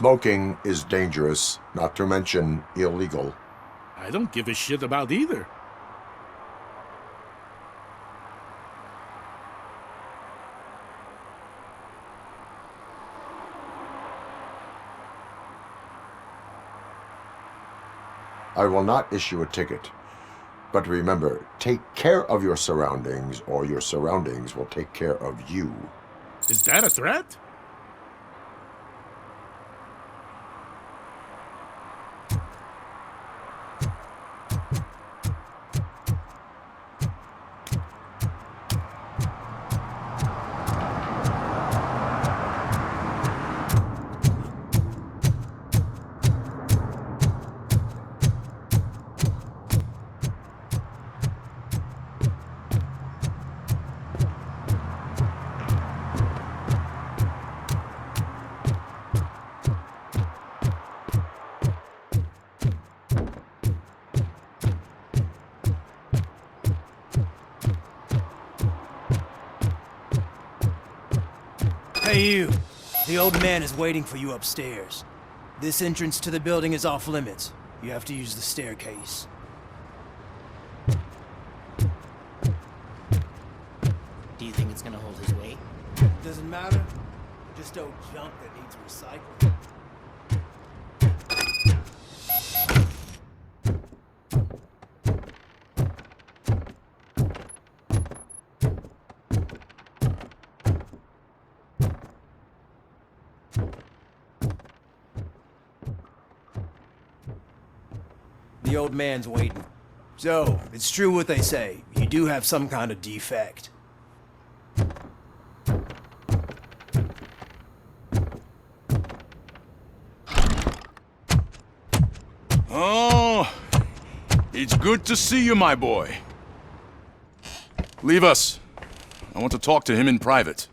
Smoking is dangerous, not to mention illegal. I don't give a shit about either. I will not issue a ticket. But remember, take care of your surroundings, or your surroundings will take care of you. Is that a threat? Hey you! The old man is waiting for you upstairs. This entrance to the building is off limits. You have to use the staircase. Do you think it's gonna hold his weight? Doesn't matter. Just old junk that needs recycling. The old man's waiting. So, it's true what they say. You do have some kind of defect. Oh, it's good to see you, my boy. Leave us. I want to talk to him in private.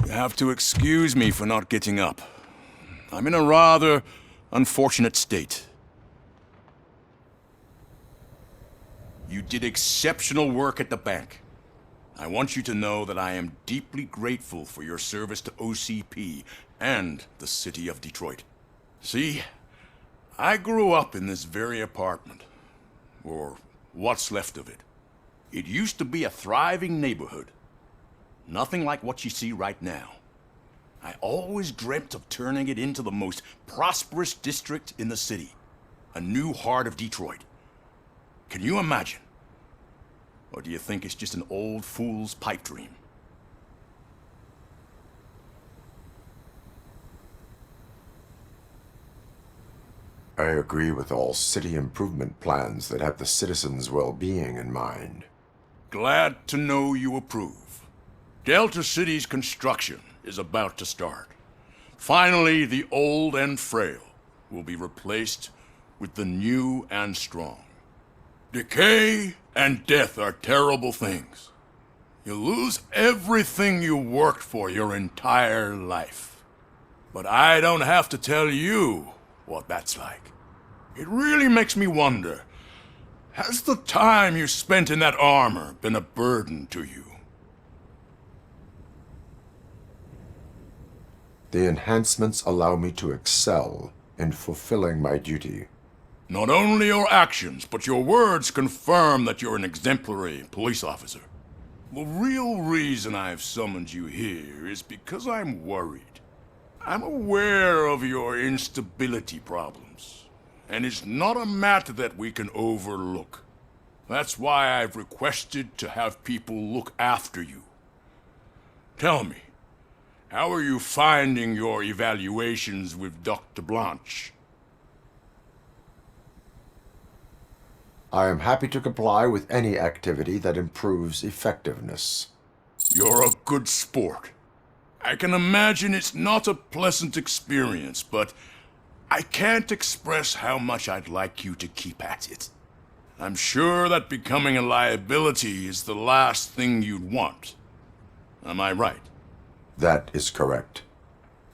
You have to excuse me for not getting up. I'm in a rather unfortunate state. You did exceptional work at the bank. I want you to know that I am deeply grateful for your service to OCP and the city of Detroit. See, I grew up in this very apartment, or what's left of it. It used to be a thriving neighborhood. Nothing like what you see right now. I always dreamt of turning it into the most prosperous district in the city. A new heart of Detroit. Can you imagine? Or do you think it's just an old fool's pipe dream? I agree with all city improvement plans that have the citizens' well-being in mind. Glad to know you approve. Delta City's construction is about to start. Finally, the old and frail will be replaced with the new and strong. Decay and death are terrible things. You lose everything you worked for your entire life. But I don't have to tell you what that's like. It really makes me wonder, has the time you spent in that armor been a burden to you? The enhancements allow me to excel in fulfilling my duty. Not only your actions, but your words confirm that you're an exemplary police officer. The real reason I've summoned you here is because I'm worried. I'm aware of your instability problems, and it's not a matter that we can overlook. That's why I've requested to have people look after you. Tell me, how are you finding your evaluations with Dr. Blanche? I am happy to comply with any activity that improves effectiveness. You're a good sport. I can imagine it's not a pleasant experience, but I can't express how much I'd like you to keep at it. I'm sure that becoming a liability is the last thing you'd want. Am I right? That is correct.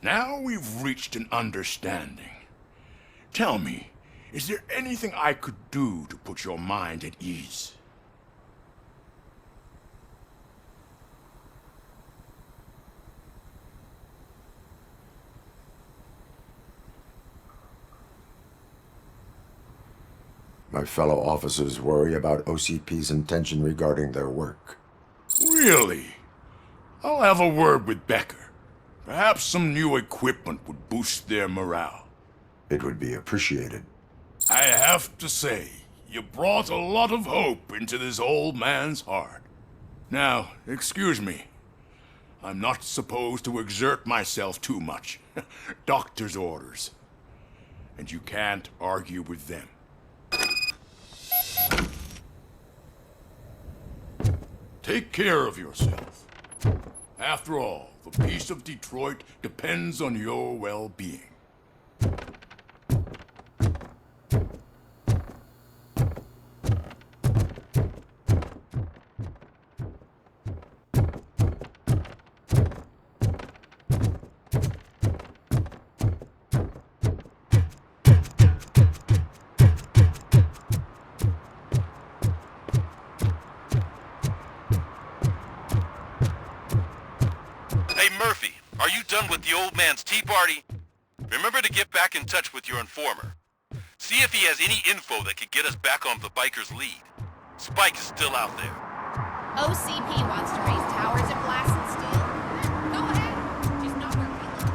Now we've reached an understanding. Tell me, is there anything I could do to put your mind at ease? My fellow officers worry about OCP's intention regarding their work. Really? I'll have a word with Becker. Perhaps some new equipment would boost their morale. It would be appreciated. I have to say, you brought a lot of hope into this old man's heart. Now, excuse me. I'm not supposed to exert myself too much. Doctor's orders. And you can't argue with them. Take care of yourself. After all, the peace of Detroit depends on your well-being. Hey Murphy, are you done with the old man's tea party? Remember to get back in touch with your informer. See if he has any info that could get us back on the biker's lead. Spike is still out there. OCP wants to raise towers of glass and steel. Go ahead. Just not where we live.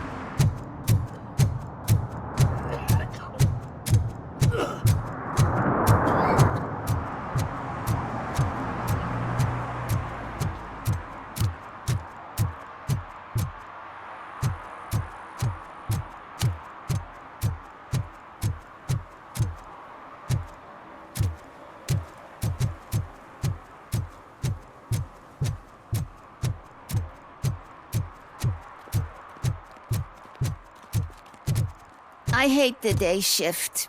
I hate the day shift.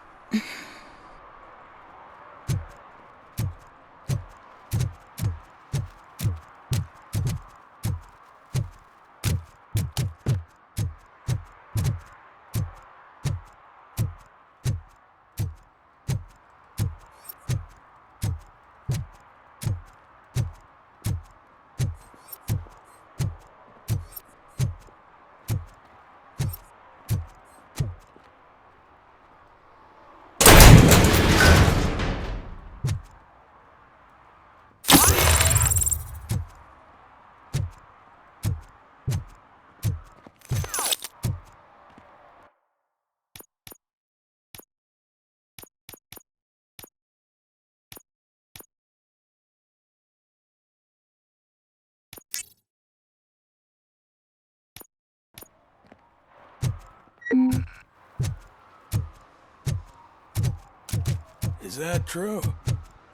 Is that true?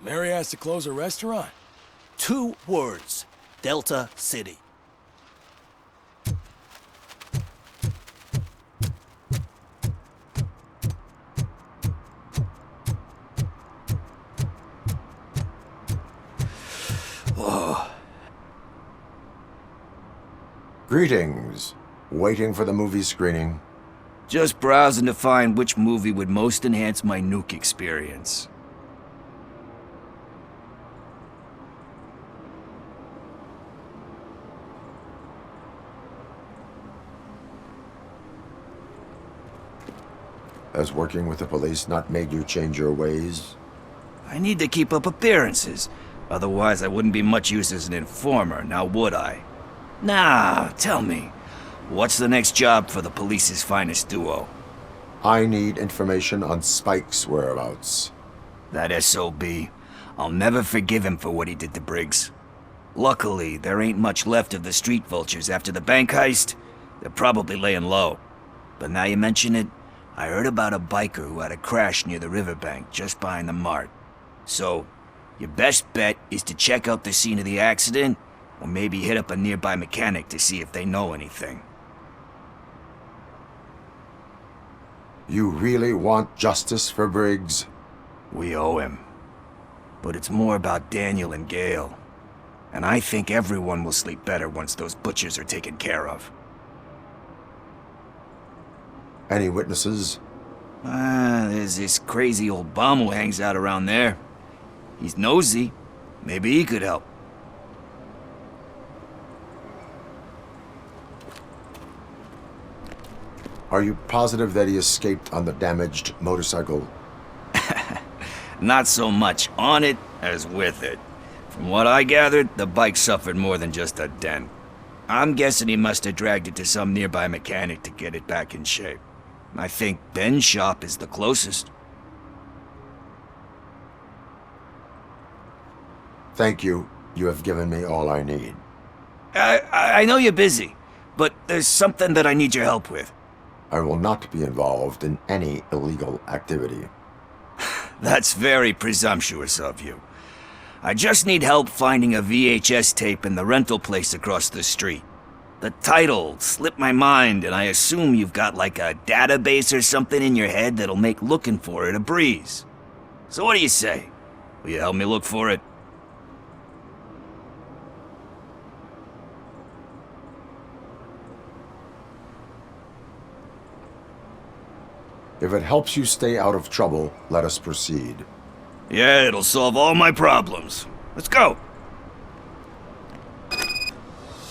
Mary has to close a restaurant? 2 words. Delta City. Greetings. Waiting for the movie screening. Just browsing to find which movie would most enhance my nuke experience. Has working with the police not made you change your ways? I need to keep up appearances. Otherwise, I wouldn't be much use as an informer, now would I? Nah, tell me. What's the next job for the police's finest duo? I need information on Spike's whereabouts. That SOB. I'll never forgive him for what he did to Briggs. Luckily, there ain't much left of the street vultures after the bank heist. They're probably laying low. But now you mention it, I heard about a biker who had a crash near the riverbank just behind the mart. So, your best bet is to check out the scene of the accident, or maybe hit up a nearby mechanic to see if they know anything. You really want justice for Briggs? We owe him. But it's more about Daniel and Gale. And I think everyone will sleep better once those butchers are taken care of. Any witnesses? There's this crazy old bum who hangs out around there. He's nosy. Maybe he could help. Are you positive that he escaped on the damaged motorcycle? Not so much on it as with it. From what I gathered, the bike suffered more than just a dent. I'm guessing he must have dragged it to some nearby mechanic to get it back in shape. I think Ben's shop is the closest. Thank you. You have given me all I need. I know you're busy, but there's something that I need your help with. I will not be involved in any illegal activity. That's very presumptuous of you. I just need help finding a VHS tape in the rental place across the street. The title slipped my mind, and I assume you've got like a database or something in your head that'll make looking for it a breeze. So what do you say? Will you help me look for it? If it helps you stay out of trouble, let us proceed. Yeah, it'll solve all my problems. Let's go!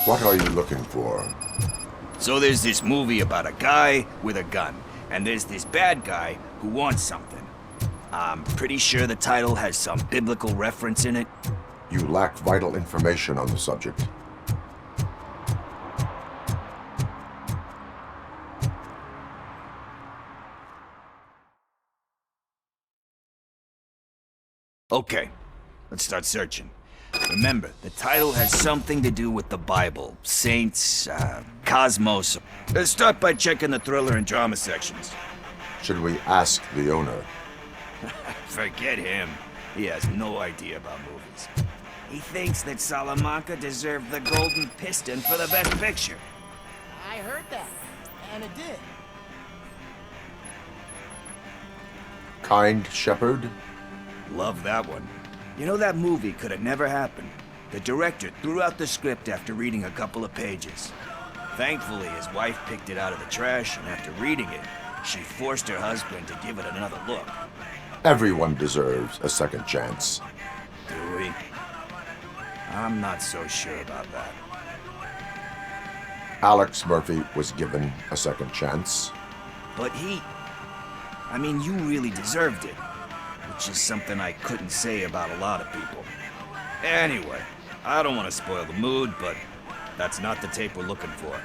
What are you looking for? So there's this movie about a guy with a gun, and there's this bad guy who wants something. I'm pretty sure the title has some biblical reference in it. You lack vital information on the subject. Okay, let's start searching. Remember, the title has something to do with the Bible, saints, cosmos. Let's start by checking the thriller and drama sections. Should we ask the owner? Forget him. He has no idea about movies. He thinks that Salamanca deserved the Golden Piston for the Best Picture. I heard that, and it did. Kind Shepherd? Love that one. You know, that movie could have never happened. The director threw out the script after reading a couple of pages. Thankfully, his wife picked it out of the trash, and after reading it, she forced her husband to give it another look. Everyone deserves a second chance. Do we? I'm not so sure about that. Alex Murphy was given a second chance. But I mean, you really deserved it. Which is something I couldn't say about a lot of people. Anyway, I don't want to spoil the mood, but that's not the tape we're looking for.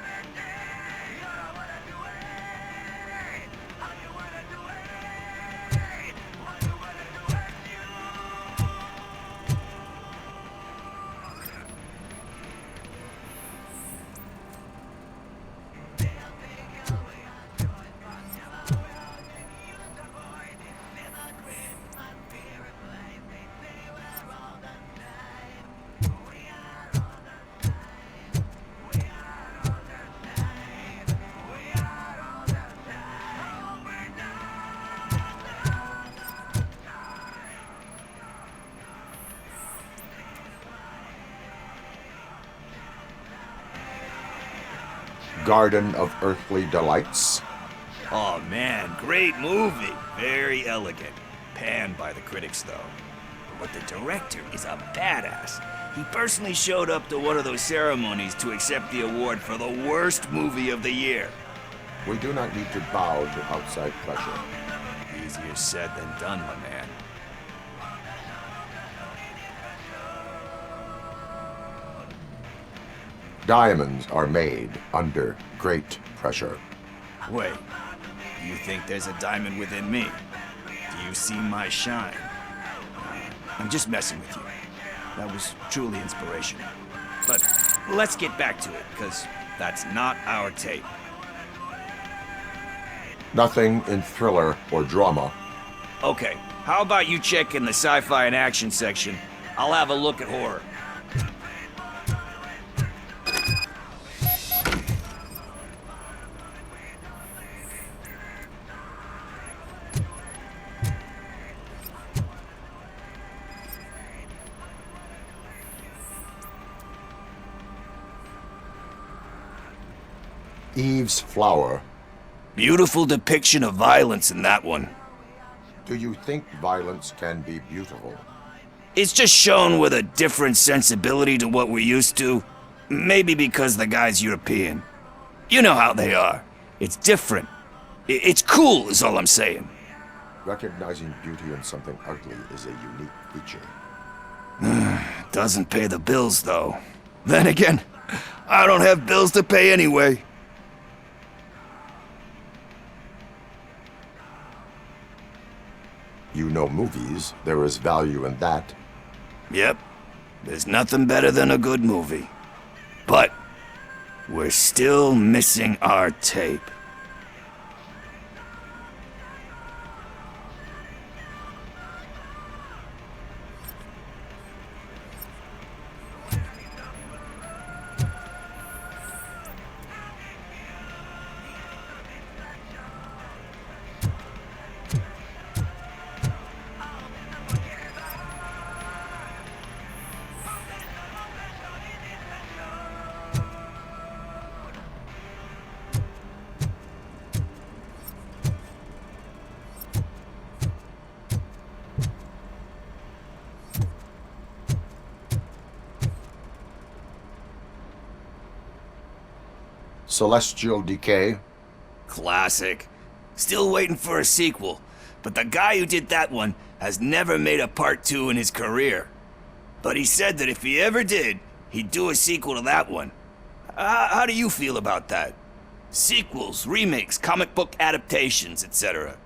Garden of Earthly Delights. Oh man, great movie. Very elegant. Panned by the critics though. But the director is a badass. He personally showed up to one of those ceremonies to accept the award for the worst movie of the year. We do not need to bow to outside pressure. Easier said than done, my man. Diamonds are made under great pressure. Wait, do you think there's a diamond within me? Do you see my shine? I'm just messing with you. That was truly inspirational. But let's get back to it, because that's not our tape. Nothing in thriller or drama. Okay, how about you check in the sci-fi and action section? I'll have a look at horror. Eve's Flower. Beautiful depiction of violence in that one. Do you think violence can be beautiful? It's just shown with a different sensibility to what we're used to. Maybe because the guy's European. You know how they are. It's different. It's cool is all I'm saying. Recognizing beauty in something ugly is a unique feature. Doesn't pay the bills, though. Then again, I don't have bills to pay anyway. You know movies. There is value in that. Yep. There's nothing better than a good movie. But we're still missing our tape. Celestial Decay. Classic. Still waiting for a sequel, but the guy who did that one has never made a part 2 in his career. But he said that if he ever did, he'd do a sequel to that one. How do you feel about that? Sequels, remakes, comic book adaptations, etc.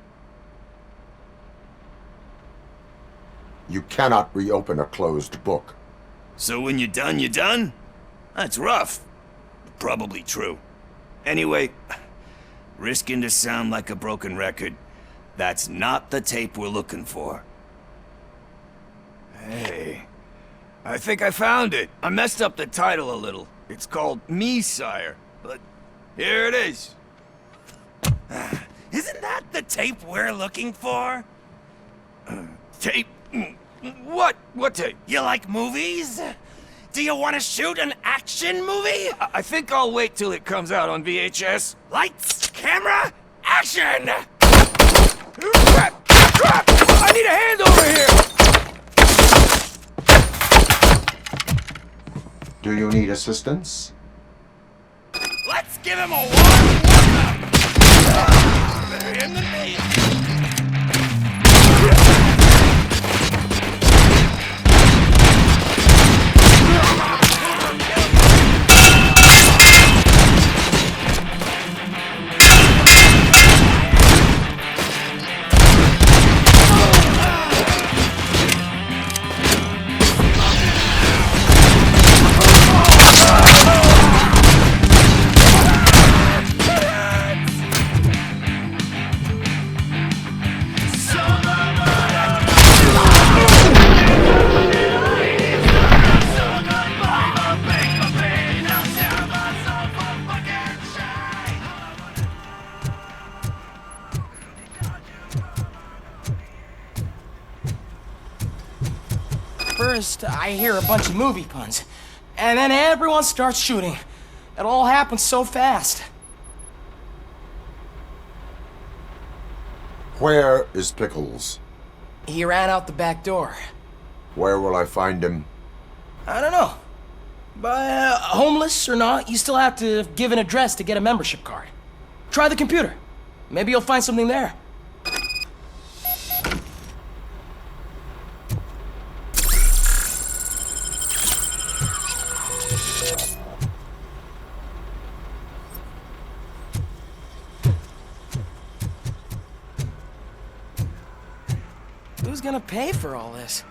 You cannot reopen a closed book. So when you're done, you're done? That's rough. Probably true. Anyway, risking to sound like a broken record, that's not the tape we're looking for. Hey, I think I found it. I messed up the title a little. It's called Me, Sire, but here it is. Isn't that the tape we're looking for? Tape? What? What tape? You like movies? Do you want to shoot an action movie? I think I'll wait till it comes out on VHS. Lights, camera, action! Crap! Crap! I need a hand over here! Do you need assistance? Let's give him a warm welcome! In the name. First, I hear a bunch of movie puns, and then everyone starts shooting. It all happens so fast. Where is Pickles? He ran out the back door. Where will I find him? I don't know. But homeless or not, you still have to give an address to get a membership card. Try the computer. Maybe you'll find something there. Who's gonna pay for all this?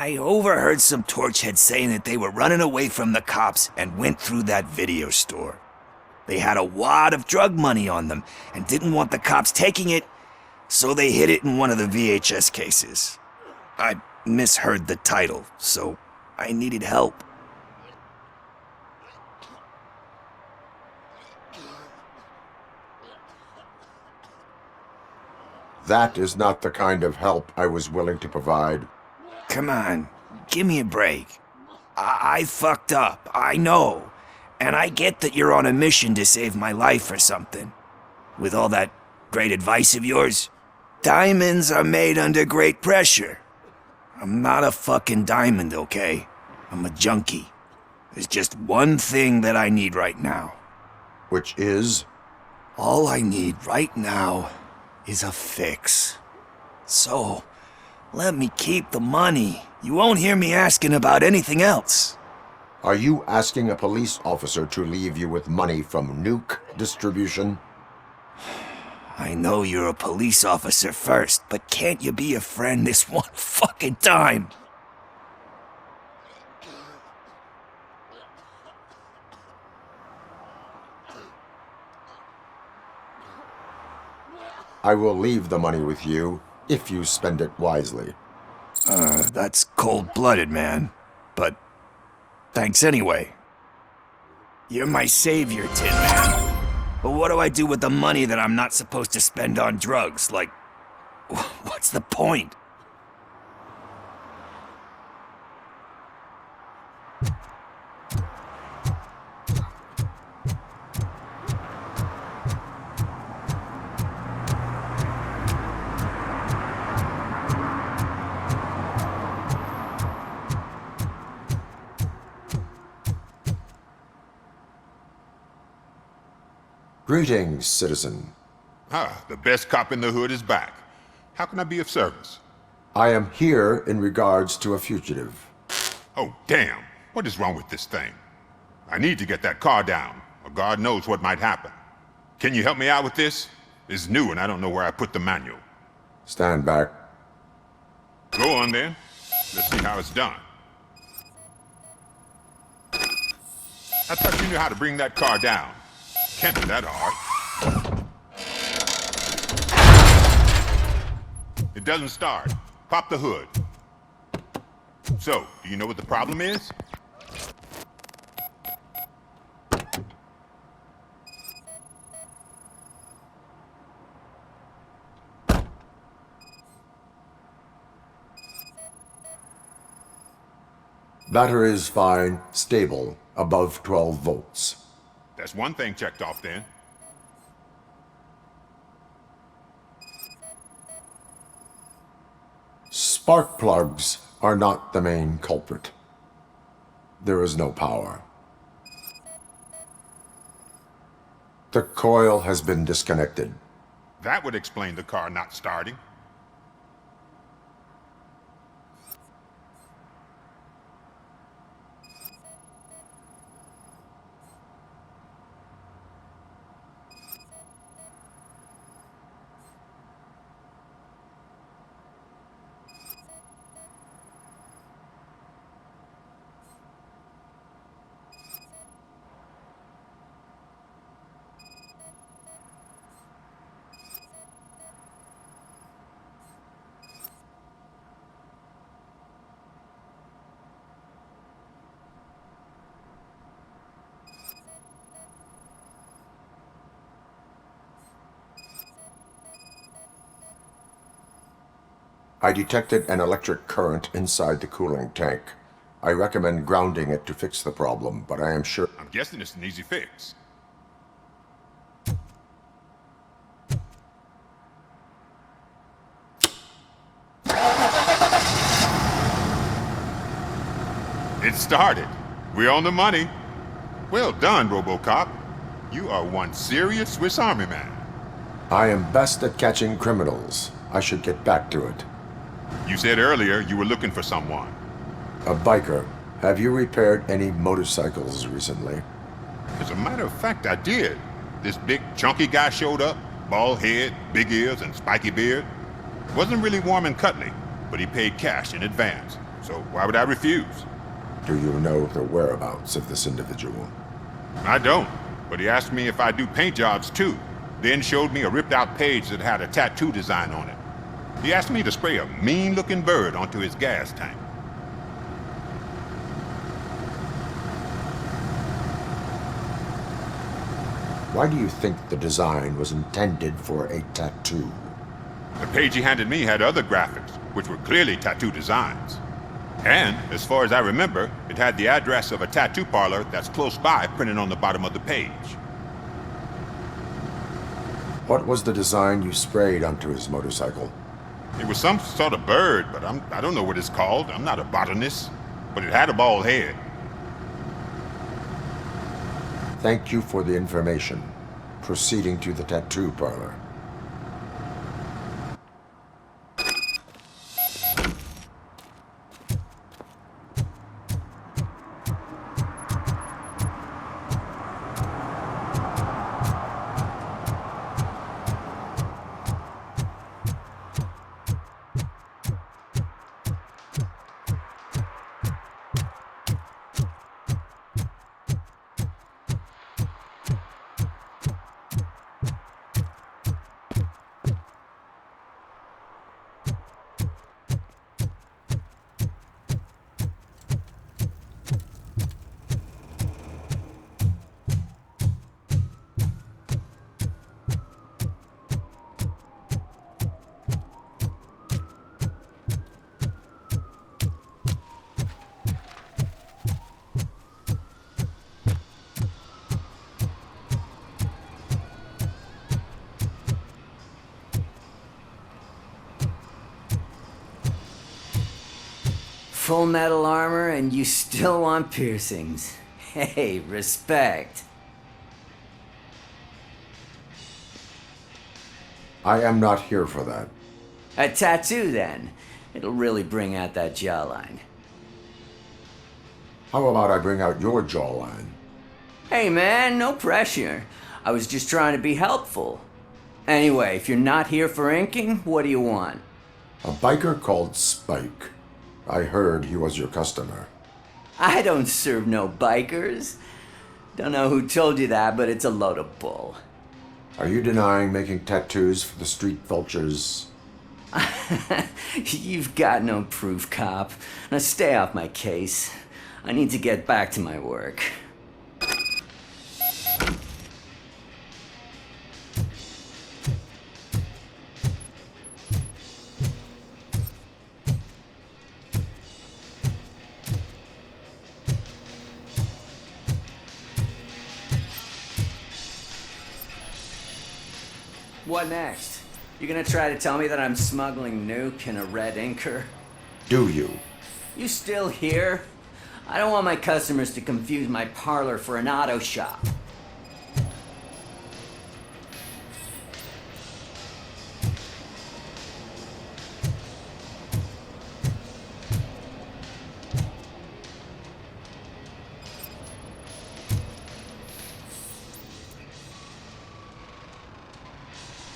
I overheard some torchheads saying that they were running away from the cops and went through that video store. They had a wad of drug money on them and didn't want the cops taking it, so they hid it in one of the VHS cases. I misheard the title, so I needed help. That is not the kind of help I was willing to provide. Come on, give me a break. I fucked up, I know. And I get that you're on a mission to save my life or something. With all that great advice of yours, diamonds are made under great pressure. I'm not a fucking diamond, okay? I'm a junkie. There's just one thing that I need right now. Which is? All I need right now is a fix. So, let me keep the money. You won't hear me asking about anything else. Are you asking a police officer to leave you with money from nuke distribution? I know you're a police officer first, but can't you be a friend this one fucking time? I will leave the money with you if you spend it wisely. That's cold-blooded, man. But thanks anyway. You're my savior, Tin Man. But what do I do with the money that I'm not supposed to spend on drugs? Like, what's the point? Greetings, citizen. Ah, the best cop in the hood is back. How can I be of service? I am here in regards to a fugitive. Oh, damn. What is wrong with this thing? I need to get that car down, or God knows what might happen. Can you help me out with this? It's new and I don't know where I put the manual. Stand back. Go on then. Let's see how it's done. I thought you knew how to bring that car down. Can't be that hard. It doesn't start. Pop the hood. So, do you know what the problem is? Battery is fine, stable, above 12 volts. That's one thing checked off then. Spark plugs are not the main culprit. There is no power. The coil has been disconnected. That would explain the car not starting. I detected an electric current inside the cooling tank. I recommend grounding it to fix the problem, but I am sure... I'm guessing it's an easy fix. It started. We're on the money. Well done, Robocop. You are one serious Swiss Army man. I am best at catching criminals. I should get back to it. You said earlier you were looking for someone. A biker. Have you repaired any motorcycles recently? As a matter of fact, I did. This big, chunky guy showed up. Bald head, big ears, and spiky beard. Wasn't really warm and cuddly, but he paid cash in advance. so why would I refuse? Do you know the whereabouts of this individual? I don't, but he asked me if I do paint jobs too, then showed me a ripped-out page that had a tattoo design on it. He asked me to spray a mean-looking bird onto his gas tank. Why do you think the design was intended for a tattoo? The page he handed me had other graphics, which were clearly tattoo designs. And, as far as I remember, it had the address of a tattoo parlor that's close by printed on the bottom of the page. What was the design you sprayed onto his motorcycle? It was some sort of bird, but I don't know what it's called. I'm not a botanist. But it had a bald head. Thank you for the information. Proceeding to the tattoo parlor. Full metal armor and you still want piercings. Hey, respect. I am not here for that. A tattoo, then. It'll really bring out that jawline. How about I bring out your jawline? Hey, man, no pressure. I was just trying to be helpful. Anyway, if you're not here for inking, what do you want? A biker called Spike. I heard he was your customer. I don't serve no bikers. Don't know who told you that, but it's a load of bull. Are you denying making tattoos for the street vultures? You've got no proof, cop. Now stay off my case. I need to get back to my work. What next? You gonna try to tell me that I'm smuggling nuke in a red inker? Do you? You still here? I don't want my customers to confuse my parlor for an auto shop.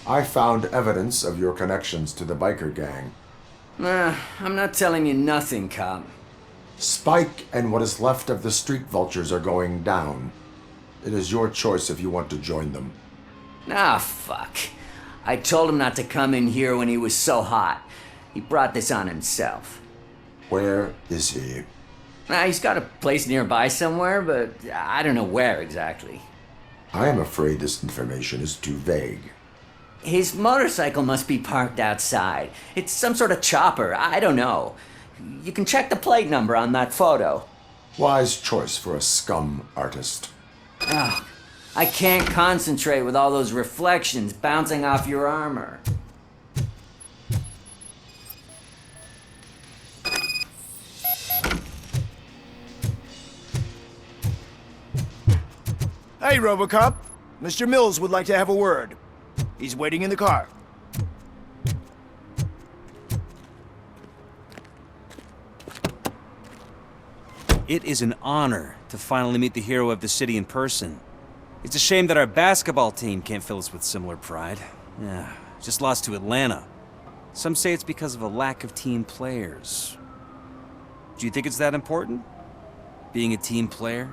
I found evidence of your connections to the biker gang. I'm not telling you nothing, cop. Spike and what is left of the street vultures are going down. It is your choice if you want to join them. Ah, fuck. I told him not to come in here when he was so hot. He brought this on himself. Where is he? He's got a place nearby somewhere, but I don't know where exactly. I am afraid this information is too vague. His motorcycle must be parked outside. It's some sort of chopper. I don't know. You can check the plate number on that photo. Wise choice for a scum artist. Oh, I can't concentrate with all those reflections bouncing off your armor. Hey, Robocop. Mr. Mills would like to have a word. He's waiting in the car. It is an honor to finally meet the hero of the city in person. It's a shame that our basketball team can't fill us with similar pride. Yeah, just lost to Atlanta. Some say it's because of a lack of team players. Do you think it's that important? Being a team player?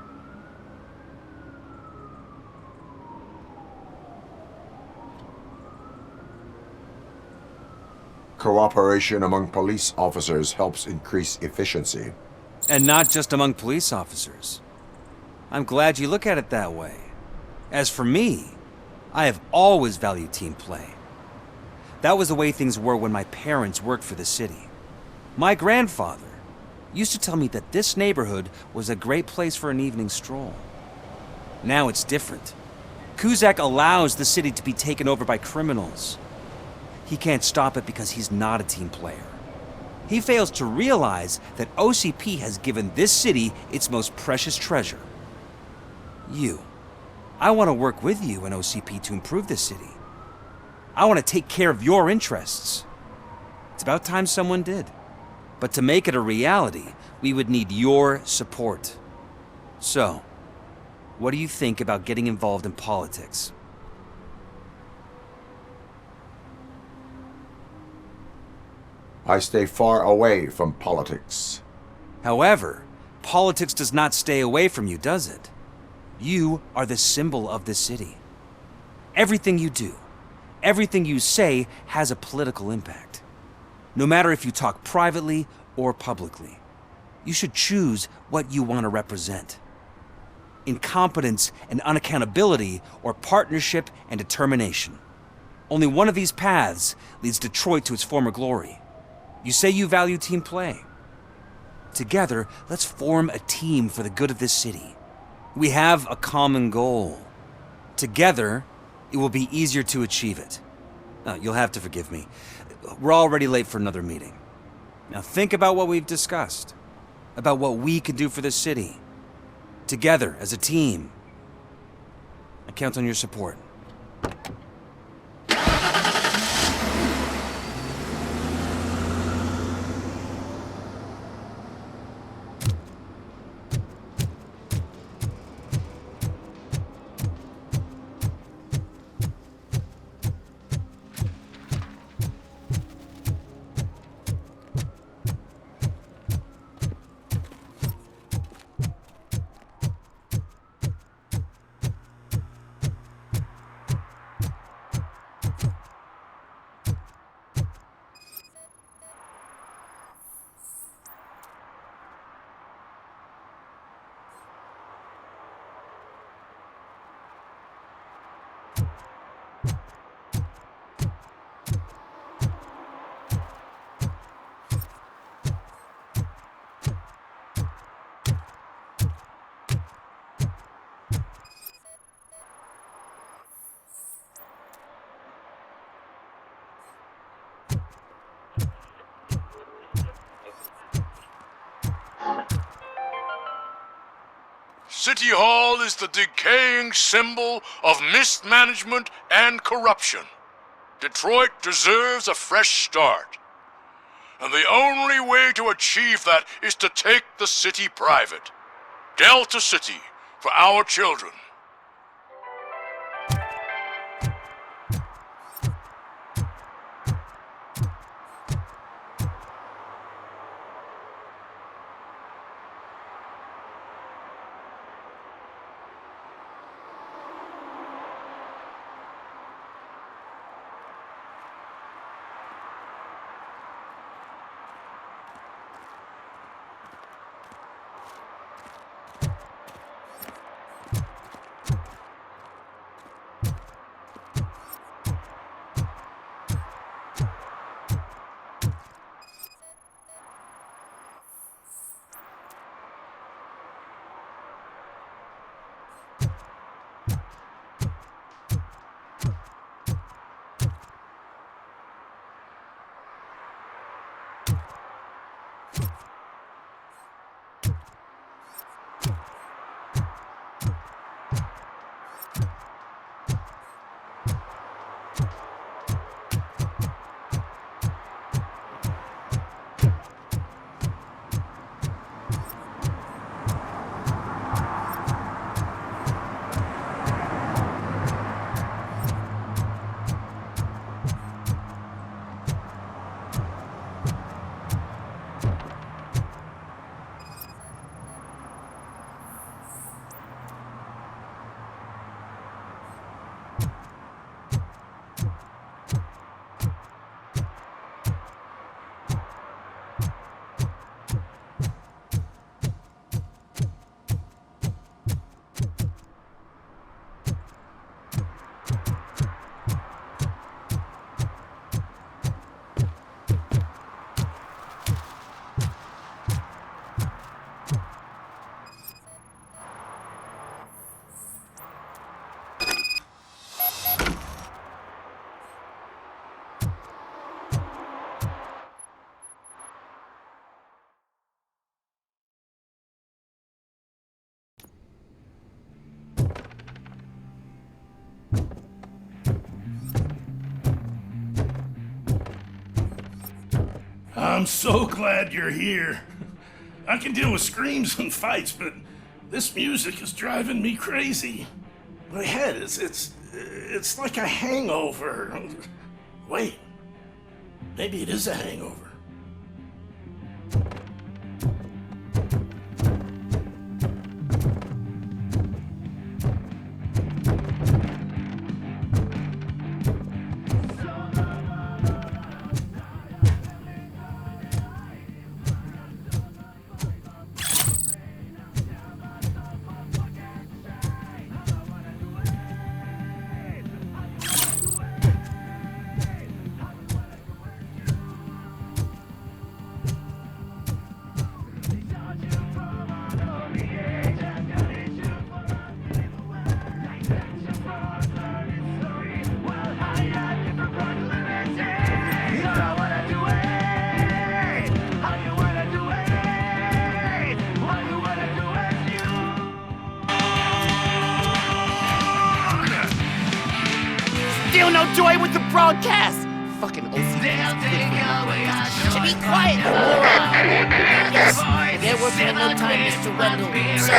Cooperation among police officers helps increase efficiency. And not just among police officers. I'm glad you look at it that way. As for me, I have always valued team play. That was the way things were when my parents worked for the city. My grandfather used to tell me that this neighborhood was a great place for an evening stroll. Now it's different. Kuzak allows the city to be taken over by criminals. He can't stop it because he's not a team player. He fails to realize that OCP has given this city its most precious treasure. You. I want to work with you and OCP to improve this city. I want to take care of your interests. It's about time someone did. But to make it a reality, we would need your support. So, what do you think about getting involved in politics? I stay far away from politics. However, politics does not stay away from you, does it? You are the symbol of the city. Everything you do, everything you say has a political impact. No matter if you talk privately or publicly, you should choose what you want to represent. Incompetence and unaccountability, or partnership and determination. Only one of these paths leads Detroit to its former glory. You say you value team play. Together, let's form a team for the good of this city. We have a common goal. Together, it will be easier to achieve it. You'll have to forgive me. We're already late for another meeting. Now think about what we've discussed. About what we can do for this city. Together, as a team. I count on your support. City Hall is the decaying symbol of mismanagement and corruption. Detroit deserves a fresh start. And the only way to achieve that is to take the city private. Delta City, for our children. I'm so glad you're here. I can deal with screams and fights, but this music is driving me crazy. My head it's like a hangover. Wait, maybe it is a hangover. Still no joy with the broadcast! Fucking OCD. Should be quiet, you moron! Yes, there will be no time, Mr. Wendell. Sir.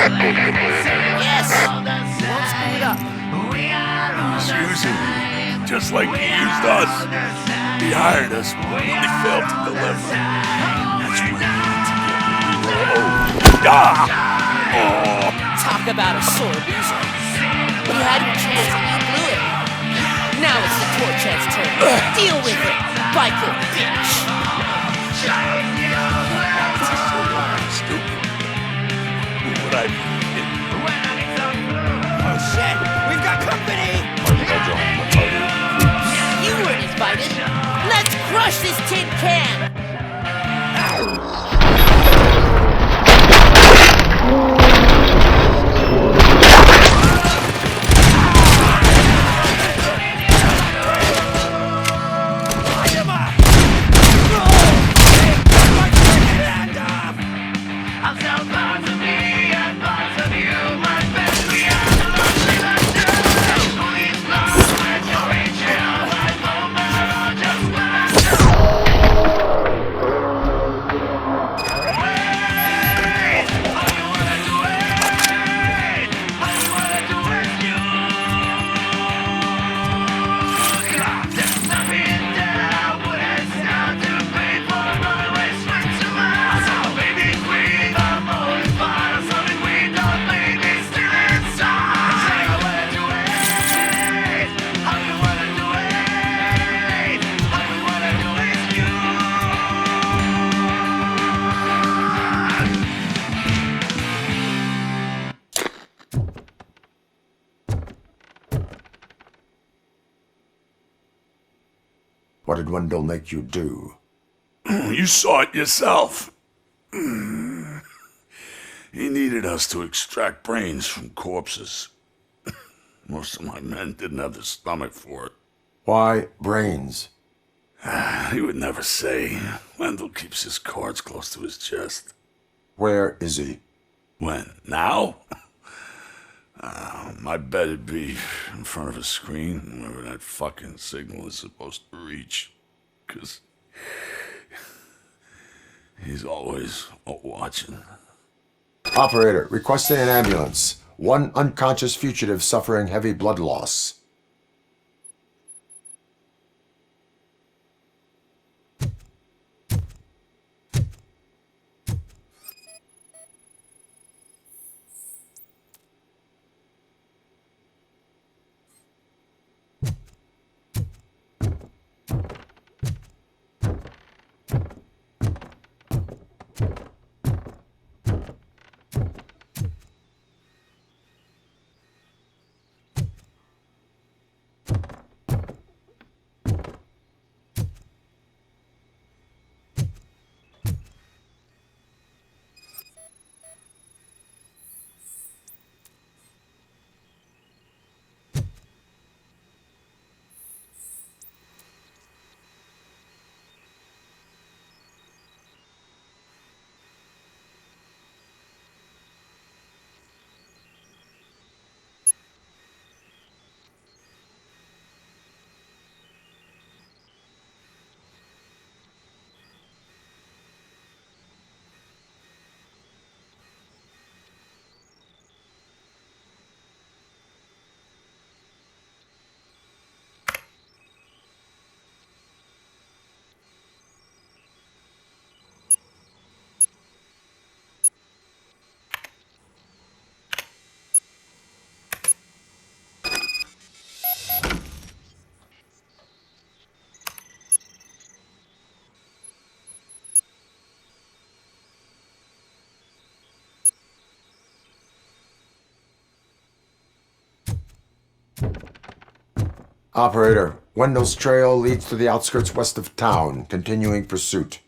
Yes! You won't screw it up. He's using me, just like he used us. He hired us when he failed to deliver. That's what we need to get. Talk about a sore loser. You had your chance and you blew it. Now it's the Torchhead's turn. Deal with it, biker bitch! Stupid. What I did. Oh shit, we've got company! You weren't invited. Let's crush this tin can! What did Wendell make you do? You saw it yourself. He needed us to extract brains from corpses. Most of my men didn't have the stomach for it. Why brains? He would never say. Wendell keeps his cards close to his chest. Where is he? When? Now? I bet it'd be in front of a screen, wherever that fucking signal is supposed to reach. 'Cause he's always watching. Operator, requesting an ambulance. One unconscious fugitive suffering heavy blood loss. Operator, Wendell's trail leads to the outskirts west of town. Continuing pursuit.